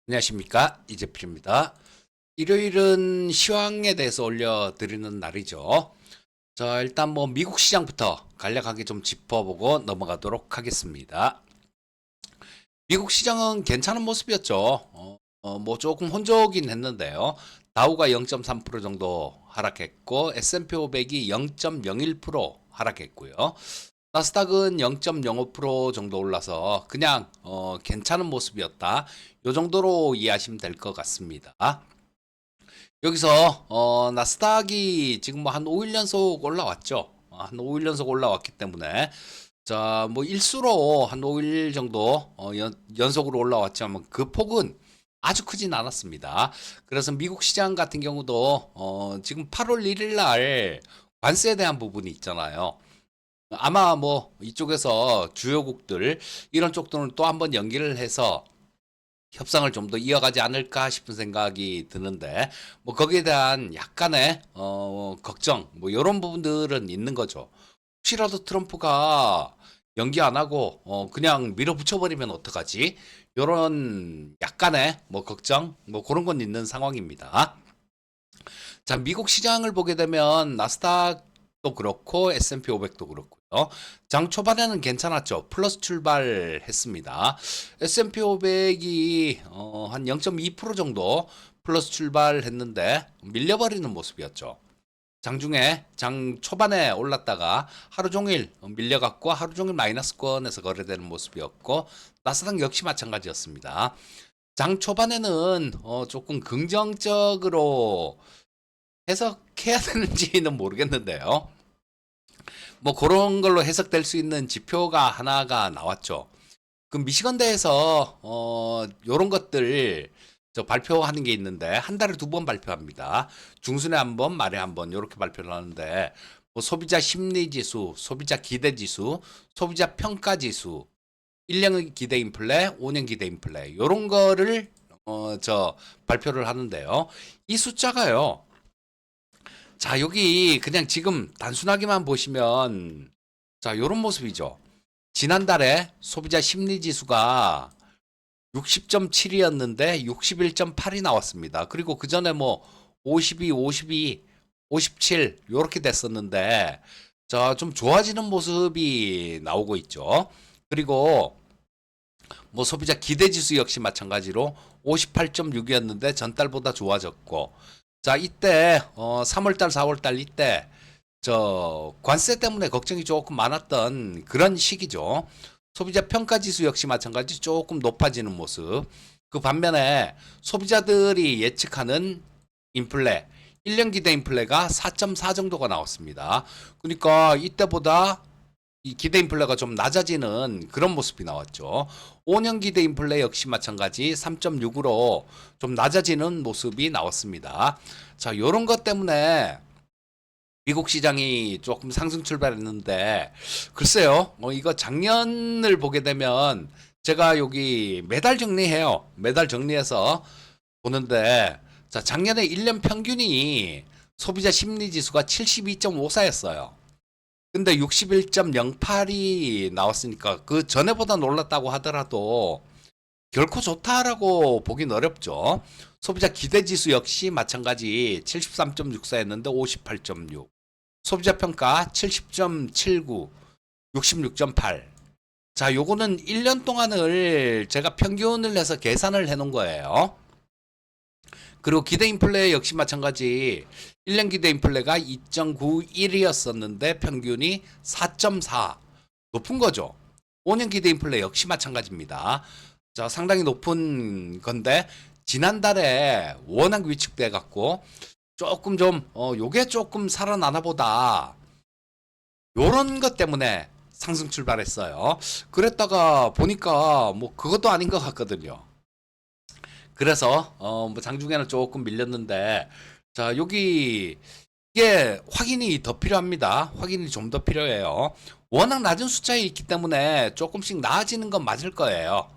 안녕하십니까, 이재필입니다. 일요일은 시황에 대해서 올려드리는 날이죠. 자, 일단 뭐 미국 시장부터 간략하게 좀 짚어보고 넘어가도록 하겠습니다. 미국 시장은 괜찮은 모습이었죠. 뭐 조금 혼조긴 했는데요. 다우가 0.3% 정도 하락했고 S&P 500이 0.01% 하락했고요. 나스닥은 0.05% 정도 올라서 그냥 괜찮은 모습이었다. 요 정도로 이해하시면 될 것 같습니다. 여기서 나스닥이 지금 뭐 한 5일 연속 올라왔죠. 한 5일 연속 올라왔기 때문에 자, 뭐 일수로 한 5일 정도 연속으로 올라왔지만 그 폭은 아주 크진 않았습니다. 그래서 미국 시장 같은 경우도 지금 8월 1일 날 관세에 대한 부분이 있잖아요. 아마 뭐 이쪽에서 주요국들 이런 쪽들은 또 한번 연기를 해서 협상을 좀 더 이어가지 않을까 싶은 생각이 드는데 뭐 거기에 대한 약간의 걱정 뭐 이런 부분들은 있는 거죠. 혹시라도 트럼프가 연기 안 하고 그냥 밀어붙여 버리면 어떡하지? 요런 약간의 뭐 걱정 뭐 그런 건 있는 상황입니다. 자, 미국 시장을 보게 되면 나스닥도 그렇고 S&P 500도 그렇고요. 장 초반에는 괜찮았죠. 플러스 출발했습니다. S&P 500이 한 0.2% 정도 플러스 출발했는데 밀려버리는 모습이었죠. 장중에 장 초반에 올랐다가 하루 종일 밀려갖고 하루 종일 마이너스권에서 거래되는 모습이었고 나스닥 역시 마찬가지였습니다. 장 초반에는 조금 긍정적으로 해석해야 되는지는 모르겠는데요. 뭐 그런 걸로 해석될 수 있는 지표가 하나가 나왔죠. 그 미시건대에서 요런 것들 저 발표하는 게 있는데 한 달에 2번 발표합니다. 중순에 한 번, 말에 한 번 이렇게 발표를 하는데 뭐 소비자 심리 지수, 소비자 기대 지수, 소비자 평가 지수, 1년 기대 인플레, 5년 기대 인플레 요런 거를 저 발표를 하는데요. 이 숫자가요. 자, 여기 그냥 지금 단순하게만 보시면 자, 요런 모습이죠. 지난달에 소비자 심리 지수가 60.7이었는데 61.8이 나왔습니다. 그리고 그 전에 뭐 52, 52, 57 요렇게 됐었는데 자, 좀 좋아지는 모습이 나오고 있죠. 그리고 뭐 소비자 기대 지수 역시 마찬가지로 58.6이었는데 전달보다 좋아졌고 자, 이때 3월달, 4월달 이때 저 관세 때문에 걱정이 조금 많았던 그런 시기죠. 소비자 평가 지수 역시 마찬가지 조금 높아지는 모습. 그 반면에 소비자들이 예측하는 인플레, 1년 기대 인플레가 4.4 정도가 나왔습니다. 그러니까 이때보다 이 기대 인플레가 좀 낮아지는 그런 모습이 나왔죠. 5년 기대 인플레 역시 마찬가지 3.6으로 좀 낮아지는 모습이 나왔습니다. 자, 요런 것 때문에 미국 시장이 조금 상승 출발했는데 글쎄요. 이거 작년을 보게 되면 제가 여기 매달 정리해요. 매달 정리해서 보는데 자, 작년에 1년 평균이 소비자 심리 지수가 72.54였어요. 근데 61.08이 나왔으니까 그 전에보다 놀랐다고 하더라도 결코 좋다라고 보긴 어렵죠. 소비자 기대 지수 역시 마찬가지 73.64였는데 58.6. 소비자 평가 70.79, 66.8. 자, 요거는 1년 동안을 제가 평균을 해서 계산을 해 놓은 거예요. 그리고 기대 인플레 역시 마찬가지 1년 기대 인플레가 2.91이었었는데 평균이 4.4 높은 거죠. 5년 기대 인플레 역시 마찬가지입니다. 자, 상당히 높은 건데 지난달에 워낙 위축돼 갖고 조금 좀 요게 조금 살아나나 보다 요런 것 때문에 상승 출발했어요. 그랬다가 보니까 뭐 그것도 아닌 것 같거든요. 그래서 뭐 장중에는 조금 밀렸는데 자, 여기 이게 확인이 더 필요합니다. 확인이 좀 더 필요해요. 워낙 낮은 숫자에 있기 때문에 조금씩 나아지는 건 맞을 거예요.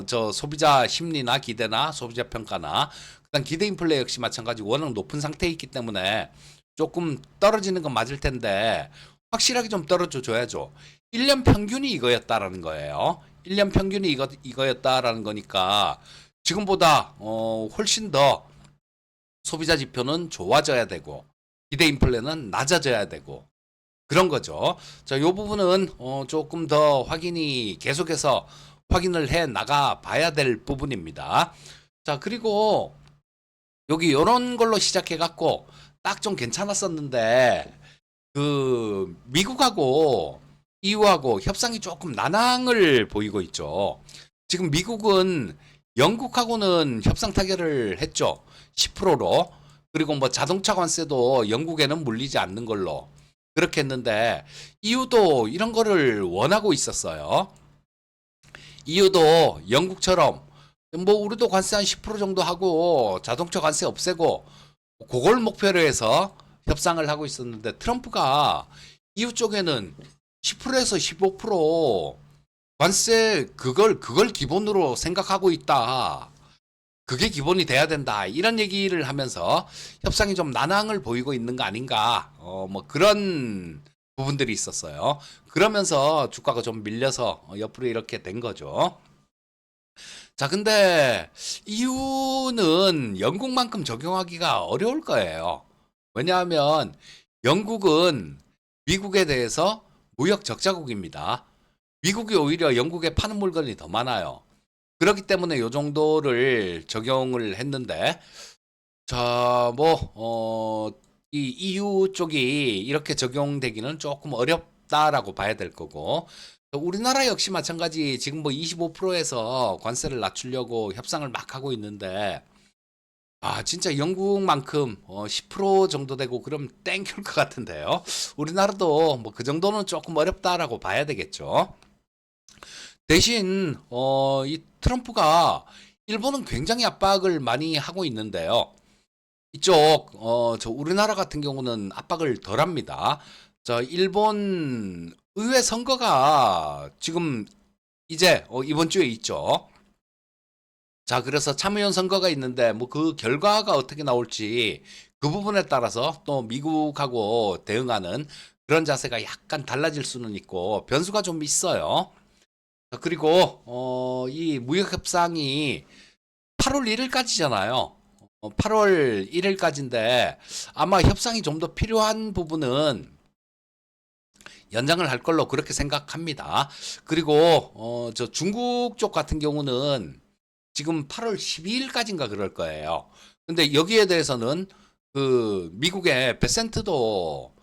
저 소비자 심리나 기대나 소비자 평가나 그다음 기대 인플레 역시 마찬가지 워낙 높은 상태에 있기 때문에 조금 떨어지는 건 맞을 텐데 확실하게 좀 떨어져 줘야죠. 1년 평균이 이거였다라는 거예요. 1년 평균이 이거였다라는 거니까 지금보다 훨씬 더 소비자 지표는 좋아져야 되고 기대 인플레는 낮아져야 되고 그런 거죠. 자, 요 부분은 조금 더 확인이 계속해서 확인을 해 나가 봐야 될 부분입니다. 자, 그리고 여기 요런 걸로 시작해 갖고 딱 좀 괜찮았었는데 그 미국하고 EU하고 협상이 조금 난항을 보이고 있죠. 지금 미국은 영국하고는 협상 타결을 했죠. 10%로. 그리고 뭐 자동차 관세도 영국에는 물리지 않는 걸로 그렇게 했는데 EU도 이런 거를 원하고 있었어요. EU도 영국처럼 뭐 우리도 관세 한 10% 정도 하고 자동차 관세 없애고 그걸 목표로 해서 협상을 하고 있었는데 트럼프가 EU 쪽에는 10%에서 15% 관세 그걸 기본으로 생각하고 있다. 그게 기본이 돼야 된다. 이런 얘기를 하면서 협상이 좀 난항을 보이고 있는 거 아닌가. 뭐 그런 부분들이 있었어요. 그러면서 주가가 좀 밀려서 옆으로 이렇게 된 거죠. 자, 근데 EU는 영국만큼 적용하기가 어려울 거예요. 왜냐하면 영국은 미국에 대해서 무역 적자국입니다. 미국이 오히려 영국에 파는 물건이 더 많아요. 그렇기 때문에 요 정도를 적용을 했는데, 자, 이 EU 쪽이 이렇게 적용되기는 조금 어렵다라고 봐야 될 거고, 우리나라 역시 마찬가지 지금 뭐 25%에서 관세를 낮추려고 협상을 막 하고 있는데, 아, 진짜 영국만큼 10% 정도 되고 그럼 땡큐일 것 같은데요. 우리나라도 뭐 그 정도는 조금 어렵다라고 봐야 되겠죠. 대신 이 트럼프가 일본은 굉장히 압박을 많이 하고 있는데요. 이쪽 저 우리나라 같은 경우는 압박을 덜 합니다. 저 일본 의회 선거가 지금 이제 이번 주에 있죠. 자, 그래서 참의원 선거가 있는데 뭐 그 결과가 어떻게 나올지 그 부분에 따라서 또 미국하고 대응하는 그런 자세가 약간 달라질 수는 있고 변수가 좀 있어요. 자, 그리고 이 무역 협상이 8월 1일까지잖아요. 8월 1일까지인데 아마 협상이 좀 더 필요한 부분은 연장을 할 걸로 그렇게 생각합니다. 그리고 저 중국 쪽 같은 경우는 지금 8월 12일까지인가 그럴 거예요. 근데 여기에 대해서는 그 미국의 베센트도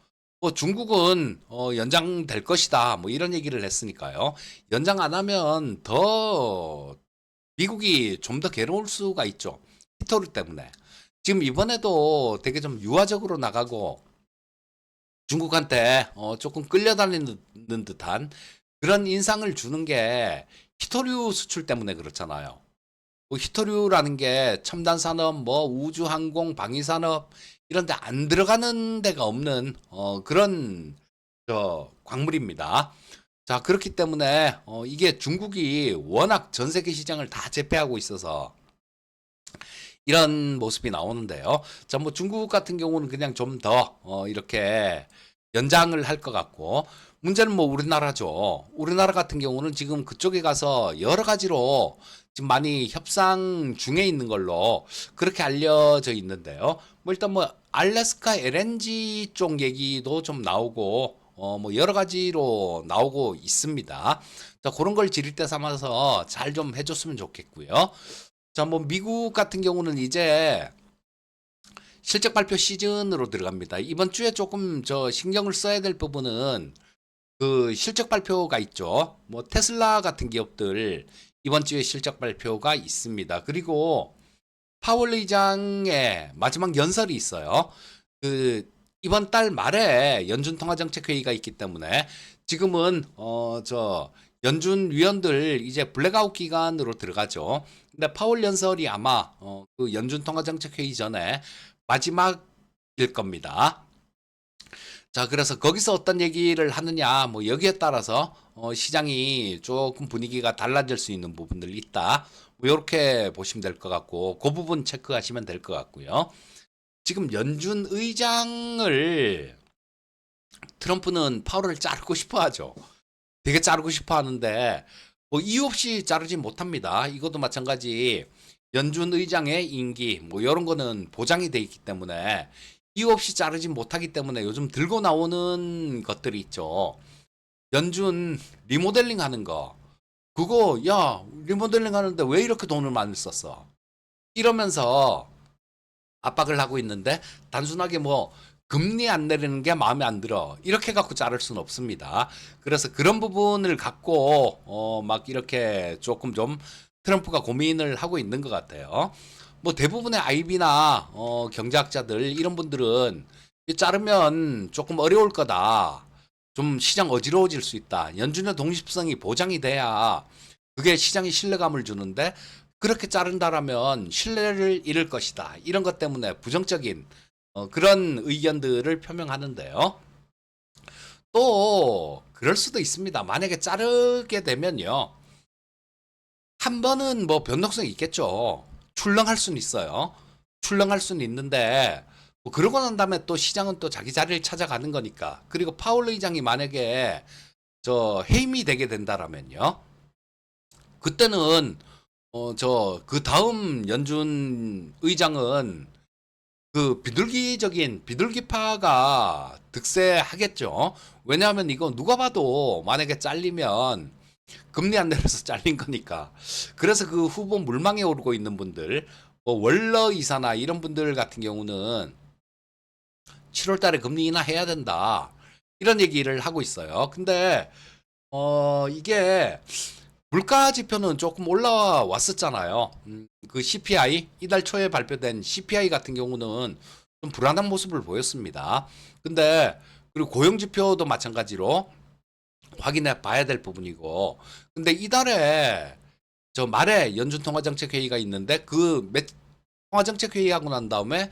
뭐 중국은 연장될 것이다. 뭐 이런 얘기를 했으니까요. 연장 안 하면 더 미국이 좀 더 괴로울 수가 있죠. 히토리 때문에. 지금 이번에도 되게 좀 유화적으로 나가고 중국한테 조금 끌려다니는 듯한 그런 인상을 주는 게 히토류 수출 때문에 그렇잖아요. 뭐 히토류라는 게 첨단 산업, 뭐 우주 항공, 방위 산업 이런 데 안 들어가는 데가 없는 그런 저 광물입니다. 자, 그렇기 때문에 이게 중국이 워낙 전 세계 시장을 다 제패하고 있어서 이런 모습이 나오는데요. 자, 뭐 중국 같은 경우는 그냥 좀 더 이렇게 연장을 할 것 같고 문제는 뭐 우리나라죠. 우리나라 같은 경우는 지금 그쪽에 가서 여러 가지로 지금 많이 협상 중에 있는 걸로 그렇게 알려져 있는데요. 뭐 일단 뭐 알래스카 LNG 쪽 얘기도 좀 나오고 뭐 여러 가지로 나오고 있습니다. 자, 그런 걸 지릴 때 삼아서 잘 좀 해줬으면 좋겠고요. 자, 뭐 미국 같은 경우는 이제 실적 발표 시즌으로 들어갑니다. 이번 주에 조금 저 신경을 써야 될 부분은 그 실적 발표가 있죠. 뭐 테슬라 같은 기업들 이번 주에 실적 발표가 있습니다. 그리고 파월 의장의 마지막 연설이 있어요. 그 이번 달 말에 연준 통화정책회의가 있기 때문에 지금은 저 연준 위원들 이제 블랙아웃 기간으로 들어가죠. 근데 파월 연설이 아마 그 연준 통화정책회의 전에 마지막일 겁니다. 자, 그래서 거기서 어떤 얘기를 하느냐, 뭐 여기에 따라서 시장이 조금 분위기가 달라질 수 있는 부분들이 있다. 뭐 이렇게 보시면 될 것 같고, 그 부분 체크하시면 될 것 같고요. 지금 연준 의장을 트럼프는 파월을 자르고 싶어 하죠. 되게 자르고 싶어 하는데 뭐 이유 없이 자르지 못합니다. 이것도 마찬가지 연준 의장의 임기 뭐 이런 거는 보장이 돼 있기 때문에 이유 없이 자르지 못하기 때문에 요즘 들고 나오는 것들이 있죠. 연준 리모델링 하는 거. 그거 야 리모델링 하는데 왜 이렇게 돈을 많이 썼어? 이러면서 압박을 하고 있는데 단순하게 뭐 금리 안 내리는 게 마음에 안 들어 이렇게 갖고 자를 수는 없습니다. 그래서 그런 부분을 갖고 막 이렇게 조금 좀 트럼프가 고민을 하고 있는 것 같아요. 뭐 대부분의 IB나 경제학자들 이런 분들은 이 자르면 조금 어려울 거다. 좀 시장 어지러워질 수 있다. 연준의 독립성이 보장이 돼야 그게 시장에 신뢰감을 주는데 그렇게 자른다라면 신뢰를 잃을 것이다. 이런 것 때문에 부정적인 그런 의견들을 표명하는데요. 또 그럴 수도 있습니다. 만약에 자르게 되면요. 한 번은 뭐 변동성이 있겠죠. 출렁할 수는 있어요. 출렁할 수는 있는데 뭐 그러고 난 다음에 또 시장은 또 자기 자리를 찾아가는 거니까. 그리고 파월 의장이 만약에 저 해임이 되게 된다라면요. 그때는 저 그 다음 연준 의장은 그 비둘기적인 비둘기파가 득세하겠죠. 왜냐하면 이거 누가 봐도 만약에 잘리면 금리 안 내려서 잘린 거니까. 그래서 그 후보 물망에 오르고 있는 분들, 뭐 월러 이사나 이런 분들 같은 경우는 7월 달에 금리 인하해야 된다. 이런 얘기를 하고 있어요. 근데 이게 물가 지표는 조금 올라왔었잖아요. 그 CPI 이달 초에 발표된 CPI 같은 경우는 좀 불안한 모습을 보였습니다. 근데 그리고 고용 지표도 마찬가지로 확인해 봐야 될 부분이고. 근데 이달에 저 말에 연준 통화정책 회의가 있는데 그 통화정책 회의하고 난 다음에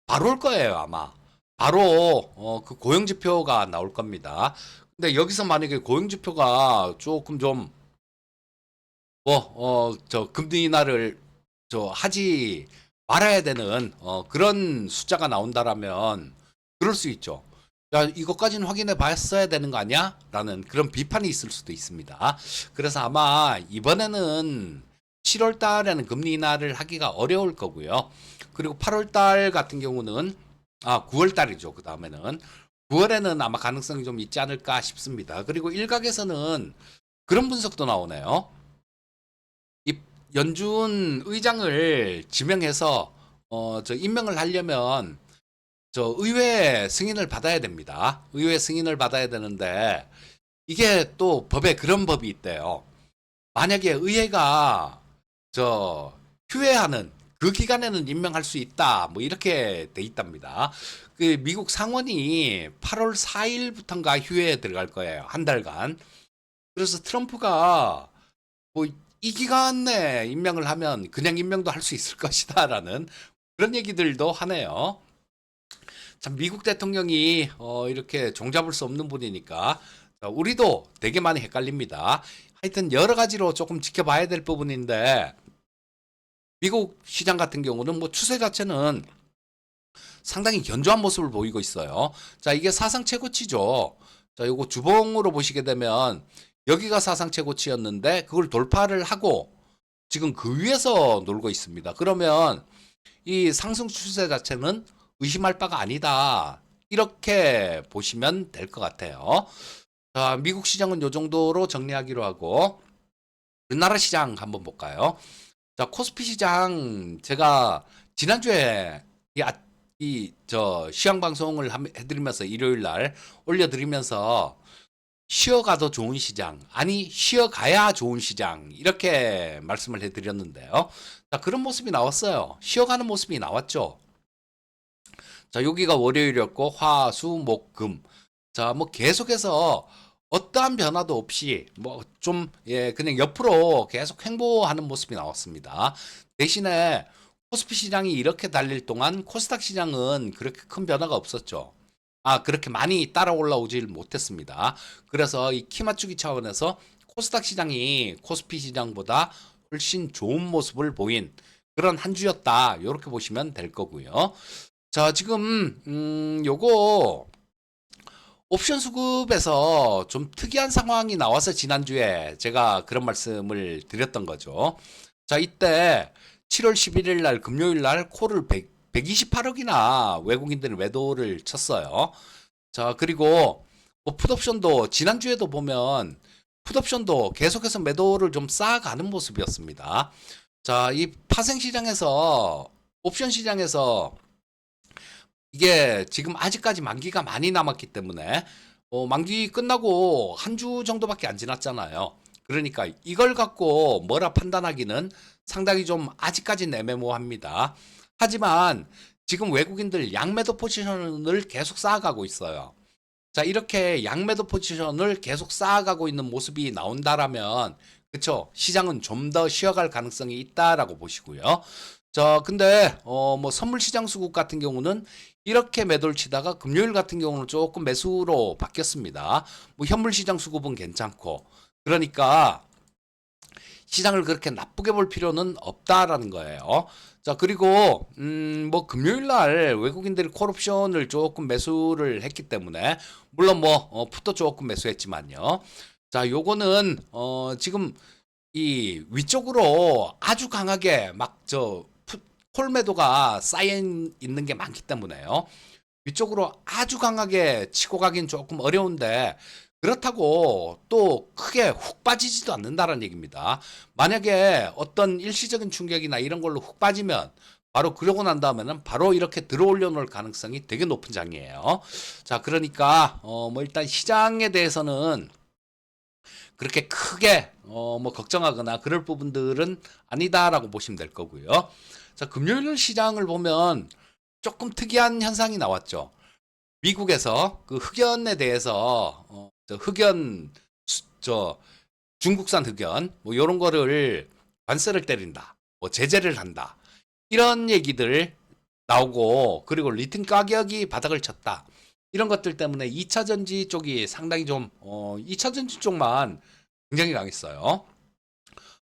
바로 올 거예요, 아마. 바로 그 고용 지표가 나올 겁니다. 근데 여기서 만약에 고용 지표가 조금 좀 뭐, 저 금리 인하를 저 하지 말아야 되는 그런 숫자가 나온다라면 그럴 수 있죠. 야, 이것까지는 확인해 봤어야 되는 거 아니야? 라는 그런 비판이 있을 수도 있습니다. 그래서 아마 이번에는 7월 달에는 금리 인하를 하기가 어려울 거고요. 그리고 8월 달 같은 경우는 9월 달이죠. 그 다음에는 9월에는 아마 가능성이 좀 있지 않을까 싶습니다. 그리고 일각에서는 그런 분석도 나오네요. 이 연준 의장을 지명해서 저 임명을 하려면 저 의회 승인을 받아야 됩니다. 의회 승인을 받아야 되는데 이게 또 법에 그런 법이 있대요. 만약에 의회가 저 휴회하는 그 기간에는 임명할 수 있다. 뭐 이렇게 돼 있답니다. 그 미국 상원이 8월 4일부터인가 휴회에 들어갈 거예요. 한 달간. 그래서 트럼프가 뭐 이 기간 내에 임명을 하면 그냥 임명도 할 수 있을 것이다라는 그런 얘기들도 하네요. 참 미국 대통령이 이렇게 종잡을 수 없는 분이니까 우리도 되게 많이 헷갈립니다. 하여튼 여러 가지로 조금 지켜봐야 될 부분인데 미국 시장 같은 경우는 뭐 추세 자체는 상당히 견조한 모습을 보이고 있어요. 자, 이게 사상 최고치죠. 자, 요거 주봉으로 보시게 되면 여기가 사상 최고치였는데 그걸 돌파를 하고 지금 그 위에서 놀고 있습니다. 그러면 이 상승 추세 자체는 의심할 바가 아니다. 이렇게 보시면 될 것 같아요. 자, 미국 시장은 요 정도로 정리하기로 하고 우리나라 시장 한번 볼까요? 자, 코스피 시장 제가 지난주에 저 시황 방송을 해드리면서 일요일 날 올려드리면서 쉬어가도 좋은 시장, 아니 쉬어가야 좋은 시장 이렇게 말씀을 해드렸는데요. 자, 그런 모습이 나왔어요. 쉬어가는 모습이 나왔죠. 자, 여기가 월요일이었고 화, 수, 목, 금. 자, 뭐 계속해서 어떠한 변화도 없이 뭐 좀 예, 그냥 옆으로 계속 횡보하는 모습이 나왔습니다. 대신에 코스피 시장이 이렇게 달릴 동안 코스닥 시장은 그렇게 큰 변화가 없었죠. 그렇게 많이 따라 올라오질 못했습니다. 그래서 이 키 맞추기 차원에서 코스닥 시장이 코스피 시장보다 훨씬 좋은 모습을 보인 그런 한 주였다. 이렇게 보시면 될 거고요. 자, 지금 요거 옵션 수급에서 좀 특이한 상황이 나와서 지난주에 제가 그런 말씀을 드렸던 거죠. 자, 이때 7월 11일 날 금요일 날 콜을 128억이나 외국인들이 매도를 쳤어요. 자, 그리고 뭐 풋옵션도 지난주에도 보면 풋옵션도 계속해서 매도를 좀 쌓아가는 모습이었습니다. 자, 이 파생 시장에서 옵션 시장에서 이게 지금 아직까지 만기가 많이 남았기 때문에 만기 끝나고 한 주 정도밖에 안 지났잖아요. 그러니까 이걸 갖고 뭐라 판단하기는 상당히 좀 아직까지는 애매모호합니다. 하지만 지금 외국인들 양매도 포지션을 계속 쌓아가고 있어요. 자, 이렇게 양매도 포지션을 계속 쌓아가고 있는 모습이 나온다라면, 그쵸? 시장은 좀 더 쉬어갈 가능성이 있다라고 보시고요. 자, 근데, 뭐, 선물시장 수급 같은 경우는 이렇게 매도를 치다가 금요일 같은 경우는 조금 매수로 바뀌었습니다. 뭐, 현물시장 수급은 괜찮고. 그러니까, 시장을 그렇게 나쁘게 볼 필요는 없다라는 거예요. 자, 그리고 뭐 금요일 날 외국인들이 콜옵션을 조금 매수를 했기 때문에 물론 뭐 풋도 조금 매수했지만요. 자, 요거는 지금 이 위쪽으로 아주 강하게 막 콜 매도가 쌓여 있는 게 많기 때문에요. 위쪽으로 아주 강하게 치고 가긴 조금 어려운데 그렇다고 또 크게 훅 빠지지도 않는다는 얘기입니다. 만약에 어떤 일시적인 충격이나 이런 걸로 훅 빠지면 바로 그러고 난 다음에는 바로 이렇게 들어올려 놓을 가능성이 되게 높은 장이에요. 자, 그러니까 뭐 일단 시장에 대해서는 그렇게 크게 뭐 걱정하거나 그럴 부분들은 아니다라고 보시면 될 거고요. 자, 금요일 시장을 보면 조금 특이한 현상이 나왔죠. 미국에서 그 흑연에 대해서 흑연 중국산 흑연 뭐 이런 거를 관세를 때린다, 뭐 제재를 한다 이런 얘기들 나오고 그리고 리튬 가격이 바닥을 쳤다 이런 것들 때문에 2차 전지 쪽이 상당히 좀 2차 전지 쪽만 굉장히 강했어요.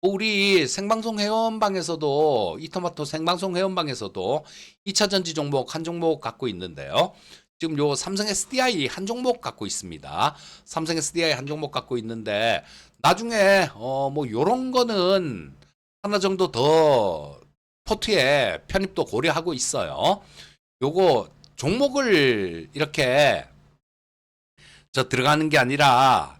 우리 생방송 회원방에서도 이토마토 생방송 회원방에서도 2차 전지 종목 한 종목 갖고 있는데요. 지금 요 삼성 SDI 한 종목 갖고 있습니다. 삼성 SDI 한 종목 갖고 있는데 나중에 뭐 요런 거는 하나 정도 더 포트에 편입도 고려하고 있어요. 요거 종목을 이렇게 들어가는 게 아니라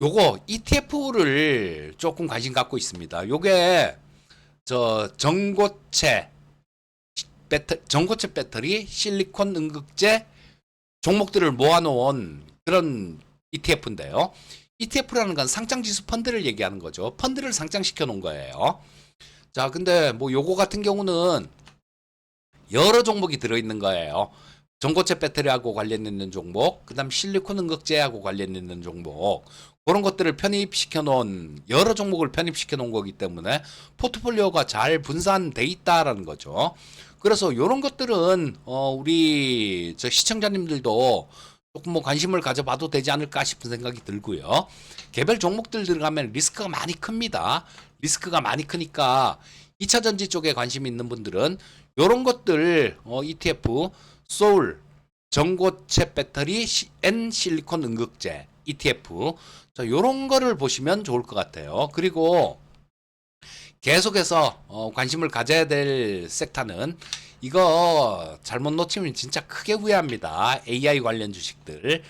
요거 ETF를 조금 관심 갖고 있습니다. 요게 전고체 배터리, 실리콘 응급제 종목들을 모아놓은 그런 ETF인데요. ETF라는 건 상장지수 펀드를 얘기하는 거죠. 펀드를 상장시켜 놓은 거예요. 자, 근데 뭐 요거 같은 경우는 여러 종목이 들어있는 거예요. 전고체 배터리하고 관련 있는 종목, 그 다음 실리콘 응급제하고 관련 있는 종목, 그런 것들을 편입시켜 놓은, 여러 종목을 편입시켜 놓은 거기 때문에 포트폴리오가 잘 분산돼 있다라는 거죠. 그래서 이런 것들은 우리 시청자님들도 조금 뭐 관심을 가져봐도 되지 않을까 싶은 생각이 들고요. 개별 종목들 들어가면 리스크가 많이 큽니다. 리스크가 많이 크니까 2차 전지 쪽에 관심이 있는 분들은 이런 것들 ETF, 소울, 전고체 배터리, N 실리콘 응급제 ETF, 자, 요런 거를 보시면 좋을 것 같아요. 그리고 계속해서 관심을 가져야 될 섹터는 이거 잘못 놓치면 진짜 크게 후회합니다. AI 관련 주식들.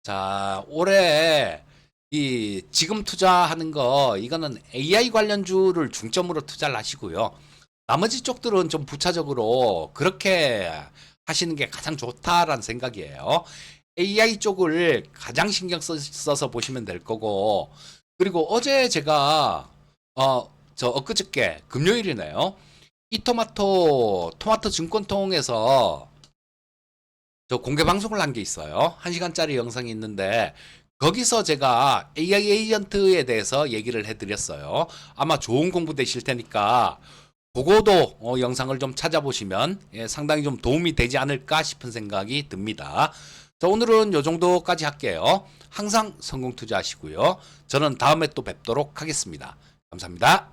자, 올해 지금 투자하는 거 이거는 AI 관련주를 중점으로 투자를 하시고요. 나머지 쪽들은 좀 부차적으로 그렇게 하시는 게 가장 좋다라는 생각이에요. AI 쪽을 가장 신경 써서 보시면 될 거고, 그리고 어제 제가 엊그저께 금요일이네요. 이토마토 증권통에서 공개 방송을 한 게 있어요. 1시간짜리 영상이 있는데 거기서 제가 AI 에이전트에 대해서 얘기를 해드렸어요. 아마 좋은 공부 되실 테니까 그거도 영상을 좀 찾아보시면 상당히 좀 도움이 되지 않을까 싶은 생각이 듭니다. 자, 오늘은 요 정도까지 할게요. 항상 성공 투자하시고요. 저는 다음에 또 뵙도록 하겠습니다. 감사합니다.